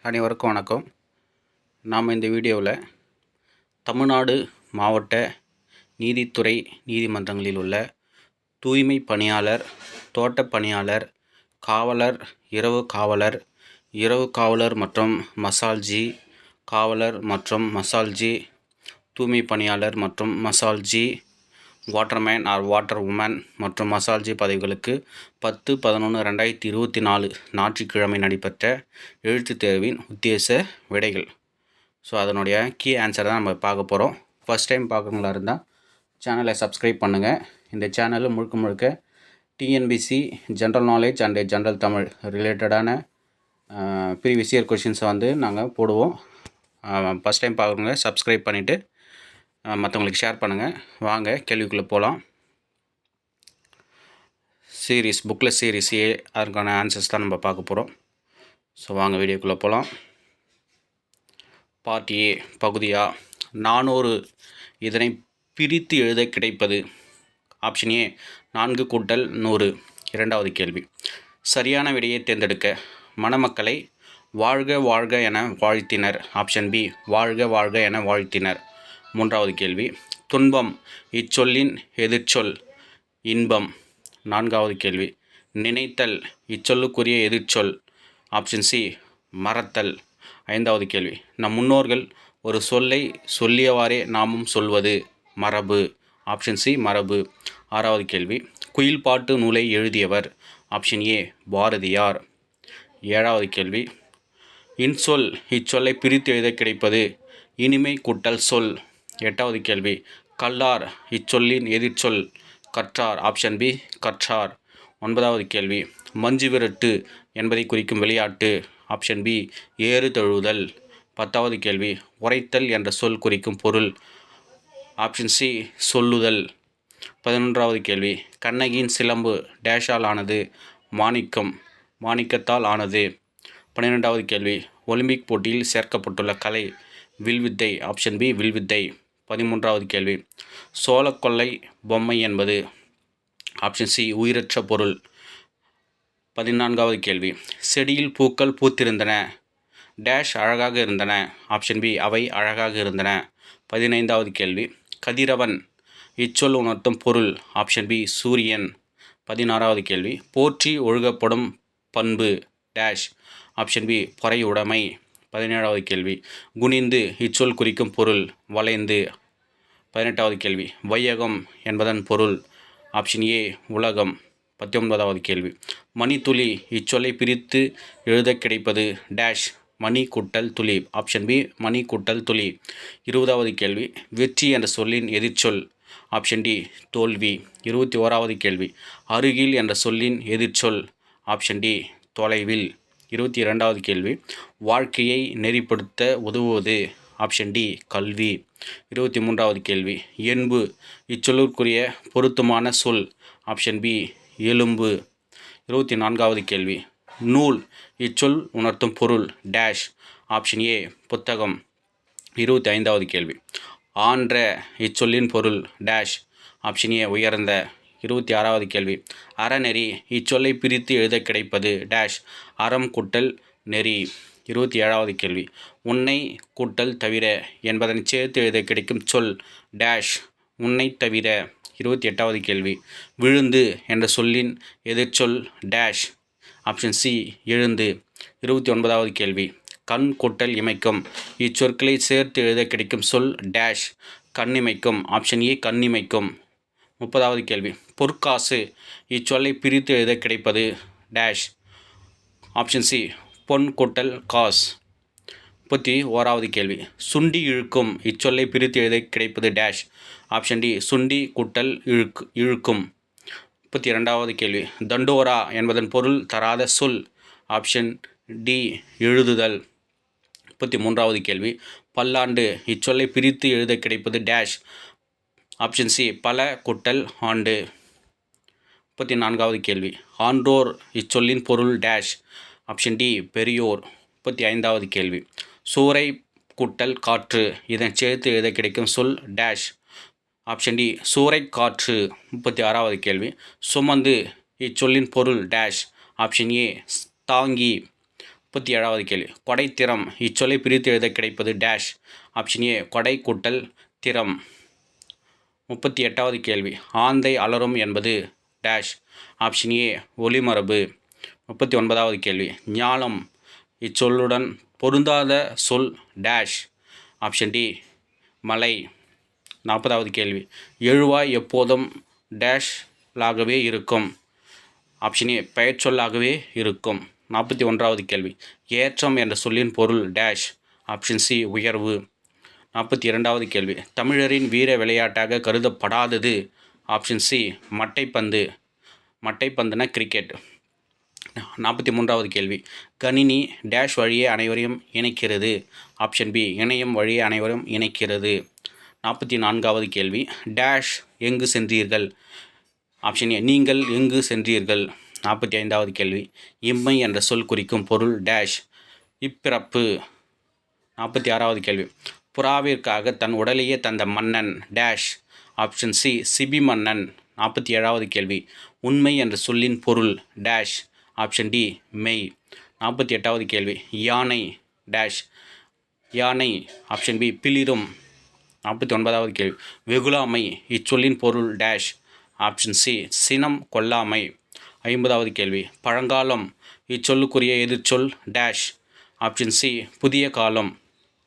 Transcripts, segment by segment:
அனைவருக்கும் வணக்கம். நாம் இந்த வீடியோவில் தமிழ்நாடு மாவட்ட நீதித்துறை நீதிமன்றங்களில் உள்ள தூய்மை பணியாளர், தோட்ட பணியாளர், காவலர், இரவு காவலர் மற்றும் மசால்ஜி, காவலர் மற்றும் மசால்ஜி, தூய்மை பணியாளர் மற்றும் மசால்ஜி, வாட்டர்மேன் ஆர் வாட்டர் உமன் மற்றும் மசால்ஜி பதவிகளுக்கு 10/11/2024 ஞாயிற்றுக்கிழமை நடைபெற்ற எழுத்துத் தேர்வின் உத்தேச விடைகள். ஸோ அதனுடைய கீ ஆன்சர் தான் நம்ம பார்க்க போகிறோம். ஃபஸ்ட் டைம் பார்க்குறவங்களா இருந்தால் சேனலை சப்ஸ்கிரைப் பண்ணுங்கள். இந்த சேனலில் முழுக்க TNPC general knowledge and general Tamil ரிலேட்டடான ப்ரீவியஸ் இயர் கொஷின்ஸை நாங்கள் போடுவோம். ஃபஸ்ட் டைம் பார்க்குறவங்க சப்ஸ்கிரைப் பண்ணிவிட்டு மற்றவங்களுக்கு ஷேர் பண்ணுங்கள். வாங்க கேள்விக்குள்ளே போகலாம். புக்கில் சீரீஸ் ஏ அதுக்கான ஆன்சர்ஸ் தான் நம்ம பார்க்க போகிறோம். ஸோ வாங்க வீடியோக்குள்ளே போகலாம். பார்ட் ஏ பகுதியா 400 இதனை பிரித்து எழுத கிடைப்பது. Option A 4+100. இரண்டாவது கேள்வி, சரியான விடையை தேர்ந்தெடுக்க. மணமக்களை வாழ்க வாழ்க என வாழ்த்தினர். ஆப்ஷன் பி வாழ்க வாழ்க என வாழ்த்தினர். மூன்றாவது கேள்வி, துன்பம் இச்சொல்லின் எதிர்ச்சொல் இன்பம். நான்காவது கேள்வி, நினைத்தல் இச்சொல்லுக்குரிய எதிர்ச்சொல். ஆப்ஷன் சி மறத்தல். ஐந்தாவது கேள்வி, நம் முன்னோர்கள் ஒரு சொல்லை சொல்லியவாறே நாமும் சொல்வது மரபு. ஆப்ஷன் சி மரபு. ஆறாவது கேள்வி, குயில் பாட்டு நூலை எழுதியவர். Option A Bharathiyar. ஏழாவது கேள்வி, இன்சொல் இச்சொல்லை பிரித்து எழுத கிடைப்பது இனிமை கூட்டல் சொல். எட்டாவது கேள்வி, கல்லார் இச்சொல்லின் எதிர்ச்சொல் கற்றார். ஆப்ஷன் பி கற்றார். ஒன்பதாவது கேள்வி, மஞ்சு விரட்டு என்பதை குறிக்கும் விளையாட்டு. ஆப்ஷன் பி ஏறு தழுவுதல். பத்தாவது கேள்வி, உரைத்தல் என்ற சொல் குறிக்கும் பொருள். ஆப்ஷன் சி சொல்லுதல். 11வது கேள்வி, கண்ணகியின் சிலம்பு டேஷால் ஆனது மாணிக்கம், மாணிக்கத்தால் ஆனது. 12வது கேள்வி, ஒலிம்பிக் போட்டியில் சேர்க்கப்பட்டுள்ள கலை வில்வித்தை. ஆப்ஷன் பி வில்வித்தை. 13வது கேள்வி, சோளக்கொல்லை பொம்மை என்பது. ஆப்ஷன் சி உயிரற்ற பொருள். 14வது கேள்வி, செடியில் பூக்கள் பூத்திருந்தன டேஷ் அழகாக இருந்தன. ஆப்ஷன் பி அவை அழகாக இருந்தன. 15வது கேள்வி, கதிரவன் இச்சொல் உணர்த்தும் பொருள். ஆப்ஷன் பி சூரியன். 16வது கேள்வி, போற்றி ஒழுகப்படும் பண்பு டேஷ். ஆப்ஷன் பி பொறையுடைமை. 17வது கேள்வி, குனிந்து இச்சொல் குறிக்கும் பொருள் வளைந்து. 18வது கேள்வி, வையகம் என்பதன் பொருள். ஆப்ஷன் ஏ உலகம். 19வது கேள்வி, மணித்துளி இச்சொல்லை பிரித்து எழுத கிடைப்பது டேஷ் மணி கூட்டல் துளி. ஆப்ஷன் பி மணி கூட்டல் துளி. 20வது கேள்வி, வெற்றி என்ற சொல்லின் எதிர்ச்சொல். ஆப்ஷன் டி தோல்வி. 21வது கேள்வி, அருகில் என்ற சொல்லின் எதிர்ச்சொல். ஆப்ஷன் டி தொலைவில். 22வது கேள்வி, வாழ்க்கையை நெறிப்படுத்த உதவுவது. ஆப்ஷன் டி கல்வி. 23வது கேள்வி, என்பு இச்சொல்லுக்குரிய பொருத்தமான சொல். ஆப்ஷன் பி எலும்பு. 24வது கேள்வி, நூல் இச்சொல் உணர்த்தும் பொருள் டேஷ். ஆப்ஷன் ஏ புத்தகம். 25வது கேள்வி, ஆன்ற இச்சொல்லின் பொருள் டேஷ். ஆப்ஷன் ஏ உயர்ந்த. 26வது கேள்வி, அறநெறி இச்சொல்லை பிரித்து எழுத கிடைப்பது டேஷ் அறம் கூட்டல் நெறி. 27வது கேள்வி, உன்னை கூட்டல் தவிர என்பதனை சேர்த்து எழுத கிடைக்கும் சொல் டேஷ் உன்னை தவிர. 28வது கேள்வி, விழுந்து என்ற சொல்லின் எதிர்ச்சொல் டேஷ். ஆப்ஷன் சி எழுந்து. 29வது கேள்வி, கண் கூட்டல் இமைக்கும் இச்சொற்களை சேர்த்து எழுத கிடைக்கும் சொல் டேஷ் கண்ணிமைக்கும். Option A கண்ணிமைக்கும். 30வது கேள்வி, பொற்காசு இச்சொல்லை பிரித்து எழுத கிடைப்பது டேஷ். ஆப்ஷன் சி பொன் கூட்டல் காஸ். 31வது கேள்வி, சுண்டி இழுக்கும் இச்சொல்லை பிரித்து எழுத கிடைப்பது டேஷ். ஆப்ஷன் டி சுண்டி கூட்டல் இழுக்கும். 32வது கேள்வி, தண்டோரா என்பதன் பொருள் தராத சொல். ஆப்ஷன் டி எழுதுதல். 33வது கேள்வி, பல்லாண்டு இச்சொல்லை பிரித்து எழுத கிடைப்பது டேஷ். ஆப்ஷன் சி பல கூட்டல் ஆண்டு. 34வது கேள்வி, ஆன்றோர் இச்சொல்லின் பொருள் டேஷ். ஆப்ஷன் டி பெரியோர். 35வது கேள்வி, சூறை கூட்டல் காற்று இதன் சேர்த்து எழுத கிடைக்கும் சொல் டேஷ். ஆப்ஷன் டி சூறை காற்று. 36வது கேள்வி, சுமந்து இச்சொல்லின் பொருள் டேஷ். ஆப்ஷன் ஏ தாங்கி. 37வது கேள்வி கொடைத்திறம் இச்சொல்லை பிரித்து எழுத கிடைப்பது டேஷ். ஆப்ஷன் ஏ கொடை கூட்டல் திறம். 38வது கேள்வி ஆந்தை அலறும் என்பது டேஷ். Option A ஒலிமரபு. 39வது கேள்வி ஞாலம் இச்சொல்லுடன் பொருந்தாத சொல் டேஷ். ஆப்ஷன் டி மலை. 40வது கேள்வி எழுவாய் எப்போதும் டேஷ்லாகவே இருக்கும். ஆப்ஷன் ஏ பெயர்ச்சொல்லாகவே இருக்கும். 41வது கேள்வி ஏற்றம் என்ற சொல்லின் பொருள் டேஷ். ஆப்ஷன் சி உயர்வு. 42வது கேள்வி தமிழரின் வீர விளையாட்டாக கருதப்படாதது. ஆப்ஷன் சி மட்டைப்பந்து. மட்டைப்பந்துனா கிரிக்கெட். 43வது கேள்வி கணினி டேஷ் வழியே அனைவரையும் இணைக்கிறது. ஆப்ஷன் பி இணையம் வழியே அனைவரும் இணைக்கிறது. 44வது கேள்வி டேஷ் எங்கு சென்றீர்கள். ஆப்ஷன் ஏ நீங்கள் எங்கு சென்றீர்கள். 45வது கேள்வி இம்மை என்ற சொல் குறிக்கும் பொருள் டேஷ் இப்பிறப்பு. 46வது கேள்வி புறாவிற்காக தன் உடலையே தந்த மன்னன் டேஷ். ஆப்ஷன் சி சிபி மன்னன். 47வது கேள்வி உண்மை என்ற சொல்லின் பொருள் டேஷ். ஆப்ஷன் டி மெய். 48வது கேள்வி யானை டேஷ். யானை ஆப்ஷன் பி பிளிரும். 49வது கேள்வி வெகுளாமை இச்சொல்லின் பொருள் டேஷ். ஆப்ஷன் சி சினம் கொல்லாமை. 50வது கேள்வி பழங்காலம் இச்சொல்லுக்குரிய எதிர்ச்சொல் டேஷ். ஆப்ஷன் சி புதிய காலம்.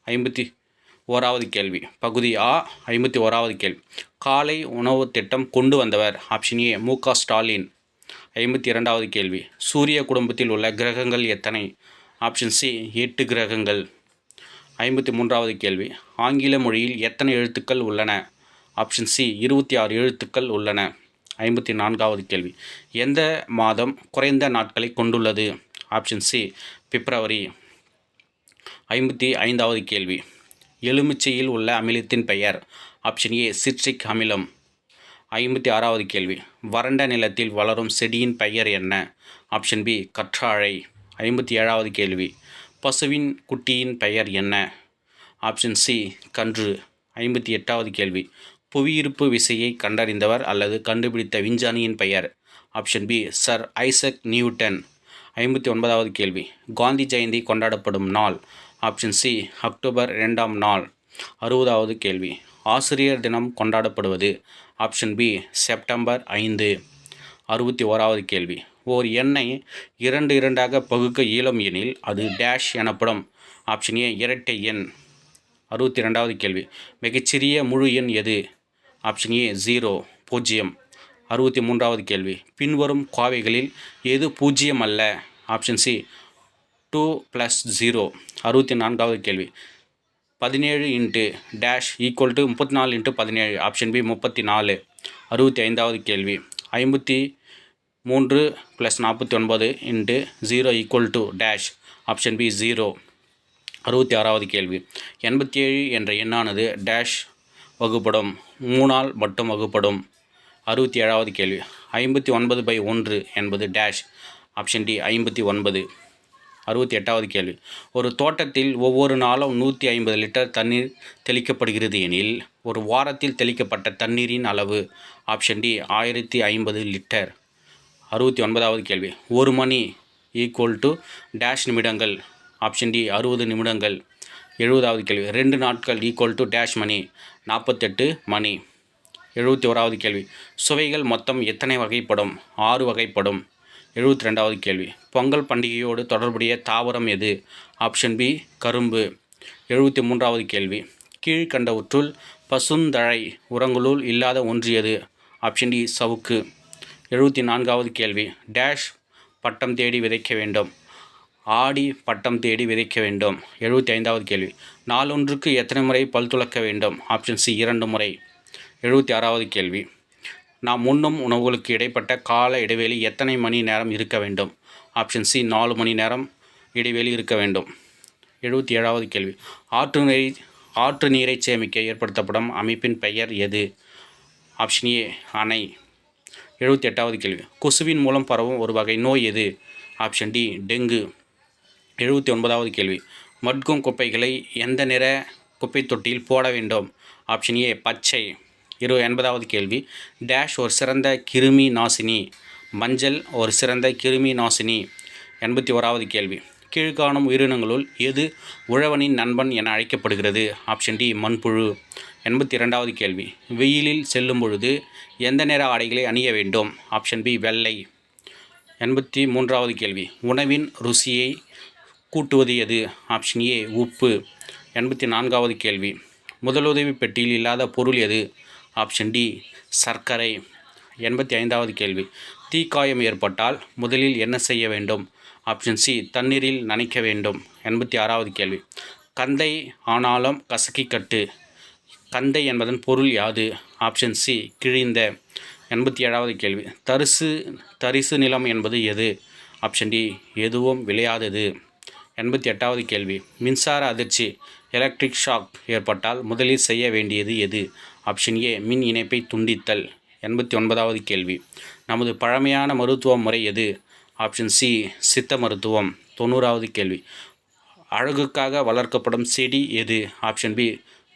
51வது கேள்வி பகுதி ஆ 51வது கேள்வி காலை உணவு திட்டம் கொண்டு வந்தவர். ஆப்ஷன் ஏ மு.க. ஸ்டாலின். 52வது கேள்வி சூரிய குடும்பத்தில் உள்ள கிரகங்கள் எத்தனை. ஆப்ஷன் சி 8 கிரகங்கள். 53வது கேள்வி ஆங்கில மொழியில் எத்தனை எழுத்துக்கள் உள்ளன. ஆப்ஷன் சி 26 எழுத்துக்கள் உள்ளன. 54வது கேள்வி எந்த மாதம் குறைந்த நாட்களை கொண்டுள்ளது. ஆப்ஷன் சி பிப்ரவரி. 55வது கேள்வி எலுமிச்சையில் உள்ள அமிலத்தின் பெயர். ஆப்ஷன் ஏ சிட்ரிக் அமிலம். 56வது கேள்வி வறண்ட நிலத்தில் வளரும் செடியின் பெயர் என்ன. ஆப்ஷன் பி கற்றாழை. 57வது கேள்வி பசுவின் குட்டியின் பெயர் என்ன. ஆப்ஷன் சி கன்று. 58வது கேள்வி புவியீர்ப்பு விசையை கண்டறிந்தவர் அல்லது கண்டுபிடித்த விஞ்ஞானியின் பெயர். Option B sir Isaac Newton. 59வது கேள்வி காந்தி ஜெயந்தி கொண்டாடப்படும் நாள். ஆப்ஷன் சி அக்டோபர் 2ஆம் நாள். 60வது கேள்வி ஆசிரியர் தினம் கொண்டாடப்படுவது. Option B September 5. 61வது கேள்வி ஓர் எண்ணை 2 பகுக்க இயலும் எனில் அது டேஷ் எனப்படும். ஆப்ஷன் ஏ இரட்டை எண். 62வது கேள்வி மிகச்சிறிய முழு எண் எது. Option A 0 0. 63வது கேள்வி பின்வரும் கோவைகளில் எது பூஜ்ஜியம் அல்ல. Option C 2 + 0. 64வது கேள்வி 17 into dash equal to 34 into 17. Option B 34. 65வது கேள்வி 53 + 49 into 0 equal to dash. Option B 0. 66வது கேள்வி 87 என்ற எண்ணானது டேஷ் வகுப்படும் 3ஆல் மட்டும் வகுப்படும். 67வது கேள்வி 59/1 என்பது டேஷ். Option D 59. 68வது கேள்வி ஒரு தோட்டத்தில் ஒவ்வொரு நாளும் 150 லிட்டர் தண்ணீர் தெளிக்கப்படுகிறது எனில் ஒரு வாரத்தில் தெளிக்கப்பட்ட தண்ணீரின் அளவு. Option D 1050 litre. 69வது கேள்வி ஒரு மணி ஈக்குவல் டு டேஷ் நிமிடங்கள். ஆப்ஷன் டி 60 நிமிடங்கள். 70வது கேள்வி 2 நாட்கள் ஈக்குவல் டு டேஷ் மணி. 48 மணி. 71வது கேள்வி சுவைகள் மொத்தம் எத்தனை வகைப்படும். 6 வகைப்படும். 72வது கேள்வி பொங்கல் பண்டிகையோடு தொடர்புடைய தாவரம் எது. ஆப்ஷன் பி கரும்பு. 73வது கேள்வி கீழ்கண்டவற்றுள் பசுந்தழை உரங்களுள் இல்லாத ஒன்று எது. ஆப்ஷன் டி சவுக்கு. 74வது கேள்வி டேஷ் பட்டம் தேடி விதைக்க வேண்டும். ஆடி பட்டம் தேடி விதைக்க வேண்டும். 75வது கேள்வி நாளொன்றுக்கு எத்தனை முறை பல் துலக்க வேண்டும். ஆப்ஷன் சி 2 முறை. 76வது கேள்வி நாம் உண்ணும் உணவுகளுக்கு இடைப்பட்ட கால இடைவெளி எத்தனை மணி நேரம் இருக்க வேண்டும். ஆப்ஷன் சி 4 மணி நேரம் இடைவெளி இருக்க வேண்டும். 77வது கேள்வி ஆற்று நீரை சேமிக்க ஏற்படுத்தப்படும் அமைப்பின் பெயர் எது. ஆப்ஷன் ஏ அணை. 78வது கேள்வி கொசுவின் மூலம் பரவும் ஒரு வகை நோய் எது. Option D dengue. 79வது கேள்வி மட்கும் குப்பைகளை எந்த நிற குப்பை தொட்டியில் போட வேண்டும். ஆப்ஷன் ஏ பச்சை. 80வது கேள்வி டேஷ் ஒரு சிறந்த கிருமி நாசினி. மஞ்சள் ஒரு சிறந்த கிருமி நாசினி. 81வது கேள்வி கீழ்காணும் உயிரினங்களுள் எது உழவனின் நண்பன் என அழைக்கப்படுகிறது? ஆப்ஷன் டி மண்புழு. 82வது கேள்வி. வெயிலில் செல்லும் பொழுது எந்த நிற ஆடைகளை அணிய வேண்டும்? ஆப்ஷன் பி வெள்ளை. 83வது கேள்வி. உணவின் ருசியை கூட்டுவது எது? ஆப்ஷன் ஏ உப்பு. 84வது கேள்வி. முதலுதவி பெட்டியில் இல்லாத பொருள் எது? ஆப்ஷன் டி சர்க்கரை. 85வது கேள்வி. தீக்காயம் ஏற்பட்டால் முதலில் என்ன செய்ய வேண்டும்? ஆப்ஷன் சி தண்ணீரில் நனைக்க வேண்டும். 86வது கேள்வி. கந்தை ஆனாலும் கசக்கி கட்டு. கந்தை என்பதன் பொருள் யாது? ஆப்ஷன் சி கிழிந்த. 87வது கேள்வி. தரிசு நிலம் என்பது எது? ஆப்ஷன் டி எதுவும் விளையாதது. 88வது கேள்வி. மின்சார அதிர்ச்சி எலக்ட்ரிக் ஷாக் ஏற்பட்டால் முதலில் செய்ய வேண்டியது எது? ஆப்ஷன் ஏ மின் இணைப்பை துண்டித்தல். 89வது கேள்வி. நமது பழமையான மருத்துவ முறை எது? ஆப்ஷன் சி சித்த மருத்துவம். 90வது கேள்வி. அழகுக்காக வளர்க்கப்படும் செடி எது? Option B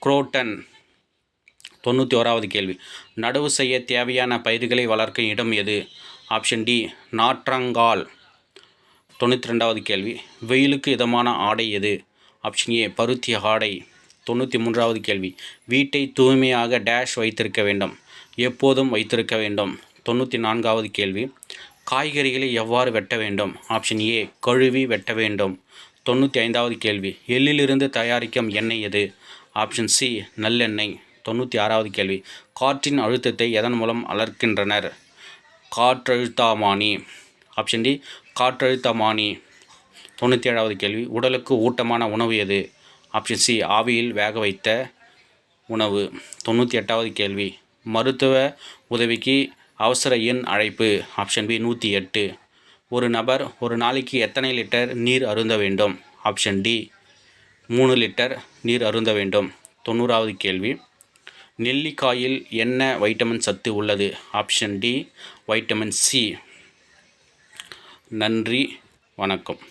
croton. 91வது கேள்வி. நடவு செய்ய தேவையான பயிர்களை வளர்க்கும் இடம் எது? Option D நாற்றங்கால். 92வது கேள்வி. வெயிலுக்கு இதமான ஆடை எது? ஆப்ஷன் ஏ பருத்தி ஆடை. 93வது கேள்வி. வீட்டை தூய்மையாக டேஷ் வைத்திருக்க வேண்டும். எப்போதும் வைத்திருக்க வேண்டும். 94வது கேள்வி. காய்கறிகளை எவ்வாறு வெட்ட வேண்டும்? ஆப்ஷன் ஏ கழுவி வெட்ட வேண்டும். 95வது கேள்வி. எள்ளிலிருந்து தயாரிக்கும் எண்ணெய் எது? ஆப்ஷன் சி நல்லெண்ணெய். 96வது கேள்வி. காற்றின் அழுத்தத்தை எதன் மூலம் அளக்கின்றனர்? காற்றழுத்தமானி. Option D காற்றழுத்தமானி. 97வது கேள்வி. உடலுக்கு ஊட்டமான உணவு எது? ஆப்ஷன் சி ஆவியில் வேக வைத்த உணவு. 98வது கேள்வி. மருத்துவ உதவிக்கு அவசர எண் அழைப்பு. Option B 108. ஒரு நபர் ஒரு நாளைக்கு எத்தனை லிட்டர் நீர் அருந்த வேண்டும்? ஆப்ஷன் டி 3 லிட்டர் நீர் அருந்த வேண்டும். 90வது கேள்வி. நெல்லிக்காயில் என்ன வைட்டமின் சத்து உள்ளது? Option D vitamin C. நன்றி, வணக்கம்.